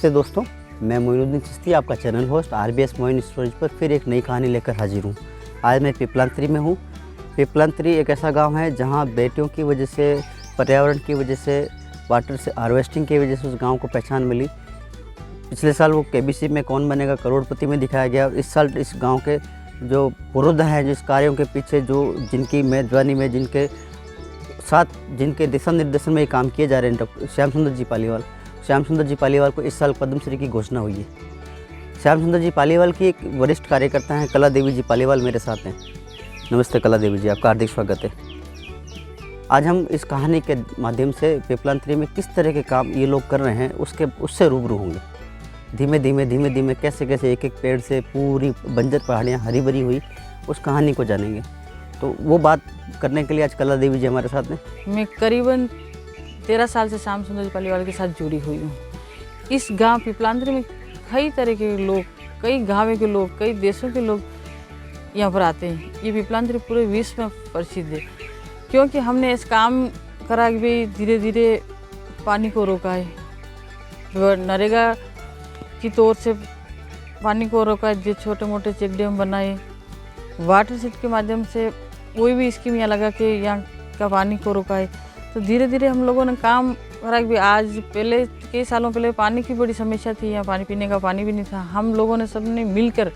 नमस्ते दोस्तों, मैं मोइनुद्दीन चिश्ती, आपका channel host RBS Moin stories पर फिर एक नई कहानी लेकर हाजिर हूँ। आज मैं पिपलांतरी में हूँ। पिपलांतरी एक ऐसा गांव है जहां बेटियों की वजह से, पर्यावरण की वजह से, वाटर से हार्वेस्टिंग की वजह से उस गांव को पहचान मिली। पिछले साल वो KBC में कौन बनेगा करोड़पति में दिखाया गया। इस साल इस गाँव के जो पुरोधा हैं, जिस कार्यों के पीछे जिनकी मेज़बानी में, जिनके साथ, जिनके दिशा निर्देशन में ये काम किए जा रहे हैं, डॉक्टर श्याम सुंदर जी पालीवाल को इस साल पद्मश्री की घोषणा हुई है। श्याम सुंदर जी पालीवाल की एक वरिष्ठ कार्यकर्ता हैं कला देवी जी पालीवाल, मेरे साथ हैं। नमस्ते कला देवी जी, आपका हार्दिक स्वागत है। आज हम इस कहानी के माध्यम से पिपलांतरी में किस तरह के काम ये लोग कर रहे हैं उससे रूबरू होंगे। धीमे धीमे कैसे एक पेड़ से पूरी बंजर पहाड़ियाँ हरी भरी हुई, उस कहानी को जानेंगे। तो वो बात करने के लिए आज कला देवी जी हमारे साथ हैं। मैं करीबन 13 साल से श्याम सुंदर जी पालीवाल के साथ जुड़ी हुई हूँ। इस गांव पिपलांतरी में कई तरह के लोग, कई गाँव के लोग, कई देशों के लोग यहाँ पर आते हैं। ये पिपलांतरी पूरे विश्व में प्रसिद्ध है, क्योंकि हमने इस काम करा कि भाई धीरे धीरे पानी को रोका है। नरेगा की तौर से पानी को रोका है, जो छोटे मोटे चेक डैम बनाए, वाटर सेट के माध्यम से कोई भी स्कीम यहाँ लगा के यहाँ का पानी को रोका है। तो धीरे धीरे हम लोगों ने काम करा कि आज पहले कई सालों पहले पानी की बड़ी समस्या थी, यहाँ पानी पीने का पानी भी नहीं था। हम लोगों ने सबने मिलकर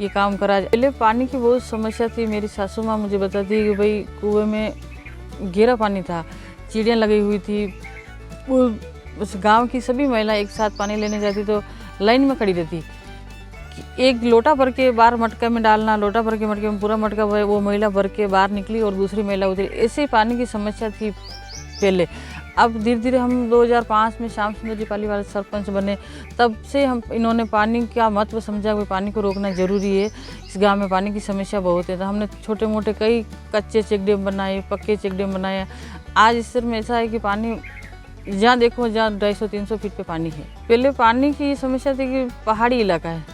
ये काम करा। पहले पानी की बहुत समस्या थी। मेरी सासू माँ मुझे बताती है कि भाई कुएं में गहरा पानी था, चिड़ियाँ लगी हुई थी। वो उस गाँव की सभी महिला एक साथ पानी लेने जाती तो लाइन में खड़ी रहती। एक लोटा भर के बाहर मटके में डालना, लोटा भर के मटके में पूरा मटका वो महिला भर के बाहर निकली और दूसरी महिला उतरी। ऐसे ही पानी की समस्या थी पहले। अब धीरे धीरे हम 2005 में श्याम सुंदर जी पालीवाल सरपंच बने, तब से इन्होंने पानी का महत्व समझा कि पानी को रोकना ज़रूरी है। इस गांव में पानी की समस्या बहुत है, तो हमने छोटे मोटे कई कच्चे चेक डैम बनाए, पक्के चेक डैम बनाए। आज इस में ऐसा है कि पानी जहाँ देखो जहाँ 250-300 फीट पे पानी है। पहले पानी की समस्या थी कि पहाड़ी इलाका है,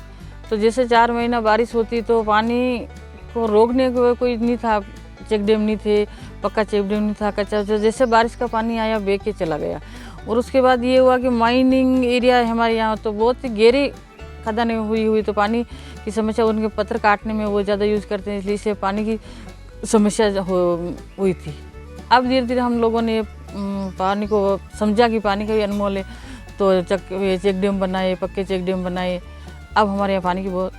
तो जैसे 4 महीना बारिश होती तो पानी को रोकने को कोई नहीं था, चेक डैम नहीं थे, पक्का चेक डैम नहीं था, कच्चा। जैसे बारिश का पानी आया बह के चला गया। और उसके बाद ये हुआ कि माइनिंग एरिया है हमारे यहाँ, तो बहुत गहरी खदानें हुई तो पानी की समस्या, उनके पत्थर काटने में वो ज़्यादा यूज़ करते हैं, इसलिए से पानी की समस्या हुई थी। अब धीरे धीरे हम लोगों ने पानी को समझा कि पानी का भी अनमोल है, तो चेक डैम बनाए, पक्के चेक डैम बनाए। अब हमारे यहाँ पानी की बहुत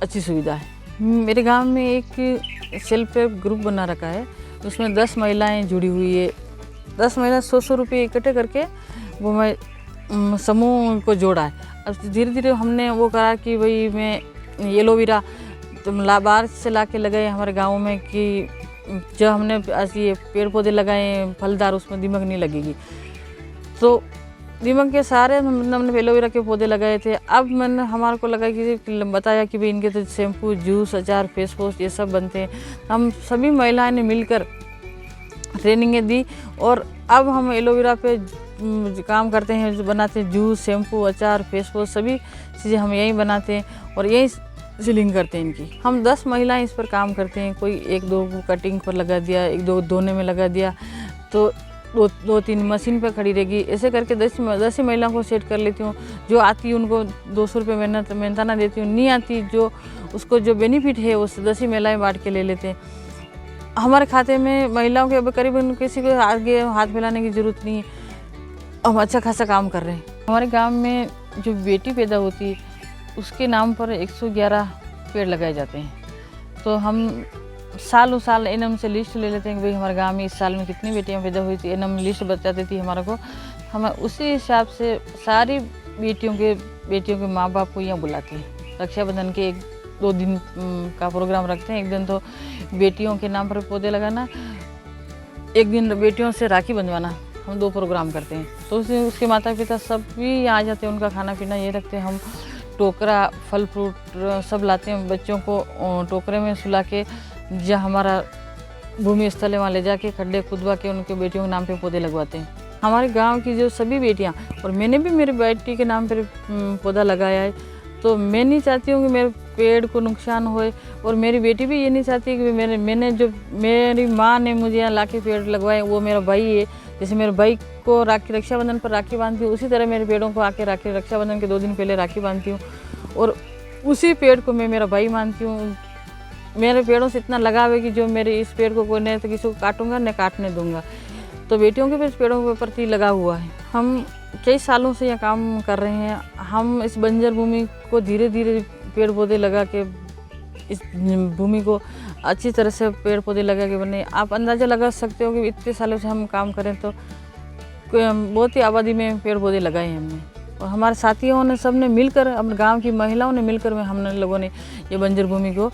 अच्छी सुविधा है। मेरे गांव में एक सेल्फ हेल्प ग्रुप बना रखा है, उसमें 10 महिलाएं जुड़ी हुई है। 10 महिला 100 रुपये इकट्ठे करके वो मैं समूह को जोड़ा है। अब धीरे धीरे हमने वो करा कि भाई मैं एलोवेरा बाहर से ला के लगाए हमारे गाँव में, कि जो हमने ऐसे पेड़ पौधे लगाए फलदार, उसमें दीमक नहीं लगेगी। तो दीमक के सारे हमने एलोवेरा के पौधे लगाए थे। अब मैंने हमारे को लगा कि बताया कि भाई इनके तो शैम्पू, जूस, अचार, फेस वॉश ये सब बनते हैं। हम सभी महिलाएं ने मिलकर ट्रेनिंगें दी और अब हम एलोवेरा पे काम करते हैं, बनाते हैं जूस, शैम्पू, अचार, फेस वॉश, सभी चीज़ें हम यहीं बनाते हैं और यहीं सीलिंग करते हैं इनकी। हम 10 महिलाएं इस पर काम करते हैं। कोई 1-2 कटिंग पर लगा दिया, 1-2 धोने में लगा दिया, तो 2-3 मशीन पर खड़ी रहेगी। ऐसे करके 10 महिलाओं को सेट कर लेती हूँ। जो आती है उनको 200 रुपये मेहनताना देती हूँ। नहीं आती, जो उसको जो बेनिफिट है वो 10 ही महिलाएँ बांट के ले लेते हैं। हमारे खाते में महिलाओं के अब करीबन किसी को आगे हाथ फैलाने की ज़रूरत नहीं है। हम अच्छा खासा काम कर रहे हैं। हमारे गाँव में जो बेटी पैदा होती है उसके नाम पर 111 पेड़ लगाए जाते हैं। तो हम सालों साल एनम से लिस्ट ले लेते हैं कि भाई हमारे गांव में इस साल में कितनी बेटियां पैदा हुई थी। एनम लिस्ट बता देती है हमारे को। हम उसी हिसाब से सारी बेटियों के माँ बाप को यहाँ बुलाते हैं। रक्षाबंधन के 1-2 दिन का प्रोग्राम रखते हैं। एक दिन तो बेटियों के नाम पर पौधे लगाना, एक दिन बेटियों से राखी बंधवाना। हम 2 प्रोग्राम करते हैं। तो उसके माता पिता सब भी यहाँ आ जाते हैं, उनका खाना पीना ये रखते हैं। हम टोकरा, फल फ्रूट सब लाते हैं, बच्चों को टोकरे में सुला के जहाँ हमारा भूमि स्थल है वहाँ ले जाके खड्डे खुदवा के उनके बेटियों के नाम पे पौधे लगवाते हैं। हमारे गांव की जो सभी बेटियां, और मैंने भी मेरी बेटी के नाम पर पौधा लगाया है, तो मैं नहीं चाहती हूँ कि मेरे पेड़ को नुकसान होए, और मेरी बेटी भी ये नहीं चाहती कि मेरी माँ ने मुझे यहाँ लाके पेड़ लगवाए, वो मेरा भाई है। जैसे मेरे भाई को रक्षाबंधन पर राखी बांधती हूँ, उसी तरह मेरे पेड़ों को आके रक्षाबंधन के 2 दिन पहले राखी बांधती हूँ, और उसी पेड़ को मैं मेरा भाई मानती हूँ। मेरे पेड़ों से इतना लगाव है कि जो मेरे इस पेड़ को कोई न तो किसी को काटूंगा न काटने दूंगा। तो बेटियों के भी इस पेड़ों के प्रति लगाव हुआ है। हम कई सालों से यह काम कर रहे हैं। हम इस बंजर भूमि को धीरे धीरे पेड़ पौधे लगा के, इस भूमि को अच्छी तरह से पेड़ पौधे लगा के बने। आप अंदाज़ा लगा सकते हो कि इतने सालों से हम काम करें तो बहुत ही आबादी में पेड़ पौधे लगाए हैं हमने, और हमारे साथियों ने सब ने मिलकर, अपने गांव की महिलाओं ने मिलकर में हमने लोगों ने ये बंजर भूमि को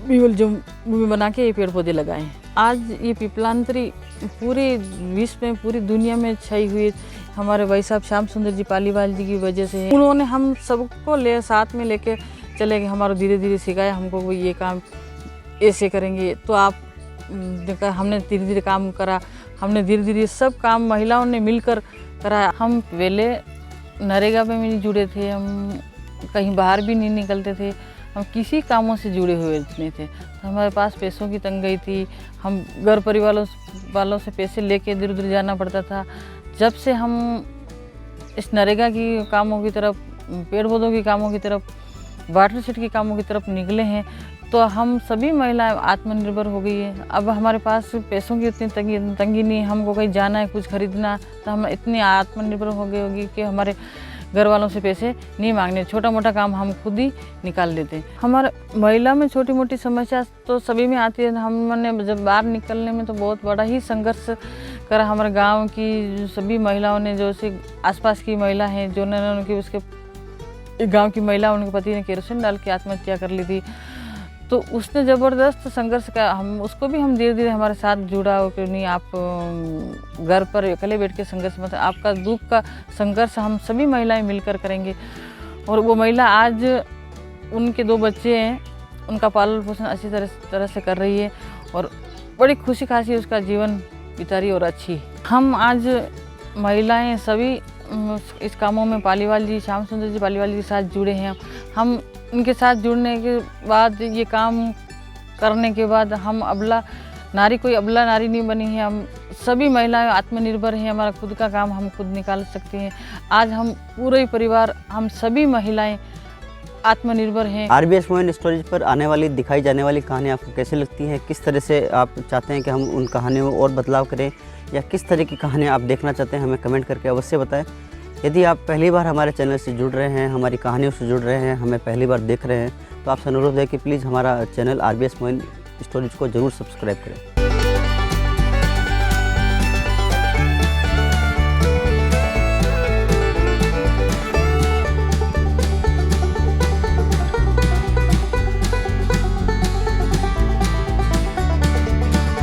जो भूमि बना के ये पेड़ पौधे लगाए हैं। आज ये पिपलांतरी पूरे विश्व में, पूरी दुनिया में छाई हुई हमारे भाई साहब श्याम सुंदर जी पालीवाल जी की वजह से। उन्होंने हम सबको साथ में लेके चले गए, हमारा धीरे धीरे सिखाया हमको वो ये काम ऐसे करेंगे तो आप। हमने धीरे धीरे काम करा, हमने धीरे धीरे सब काम महिलाओं ने मिलकर कराया। हम पहले नरेगा में भी नहीं जुड़े थे, हम कहीं बाहर भी नहीं निकलते थे, हम किसी कामों से जुड़े हुए नहीं थे। तो हमारे पास पैसों की तंगी थी, हम घर परिवार वालों से पैसे लेके इधर उधर जाना पड़ता था। जब से हम इस नरेगा की कामों की तरफ, पेड़ पौधों की कामों की तरफ, वाटर शेड के कामों की तरफ निकले हैं, तो हम सभी महिलाएं आत्मनिर्भर हो गई है। अब हमारे पास पैसों की उतनी तंगी नहीं है, हमको कहीं जाना है, कुछ खरीदना, तो हम इतनी आत्मनिर्भर हो गई होगी कि हमारे घर वालों से पैसे नहीं मांगने, छोटा मोटा काम हम खुद ही निकाल देते हैं। हमारे महिला में छोटी मोटी समस्या तो सभी में आती है। हमने जब बाहर निकलने में तो बहुत बड़ा ही संघर्ष करा। हमारे गांव की सभी महिलाओं ने, जो से आसपास की महिला हैं, जो उनकी उसके गांव की महिला, उनके पति ने केरोसिन डाल के आत्महत्या कर ली थी, तो उसने ज़बरदस्त संघर्ष का, उसको भी हम धीरे धीरे हमारे साथ जुड़ा हो कि नहीं, आप घर पर अकेले बैठ के संघर्ष मत, आपका दुख का संघर्ष हम सभी महिलाएं मिलकर करेंगे। और वो महिला आज उनके 2 बच्चे हैं, उनका पालन पोषण अच्छी तरह से कर रही है, और बड़ी खुशी खासी उसका जीवन बिता रही और अच्छी। हम आज महिलाएं सभी इस कामों में पालीवाल जी, श्याम सुंदर जी पालीवाल जी के साथ जुड़े हैं। हम उनके साथ जुड़ने के बाद, ये काम करने के बाद, हम कोई अबला नारी नहीं बनी है। हम सभी महिलाएं आत्मनिर्भर हैं, हमारा खुद का काम हम खुद निकाल सकते हैं। आज हम पूरे परिवार, हम सभी महिलाएं आत्मनिर्भर हैं। आरबीएस मोइन स्टोरेज पर आने वाली, दिखाई जाने वाली कहानी आपको कैसी लगती हैं? किस तरह से आप चाहते हैं कि हम उन कहानियों में और बदलाव करें, या किस तरह की कहानियाँ आप देखना चाहते हैं, हमें कमेंट करके अवश्य बताएं। यदि आप पहली बार हमारे चैनल से जुड़ रहे हैं, हमारी कहानियों से जुड़ रहे हैं, हमें पहली बार देख रहे हैं, तो आपसे अनुरोध है कि प्लीज़ हमारा चैनल आरबीएस मोइन स्टोरेज को ज़रूर सब्सक्राइब करें।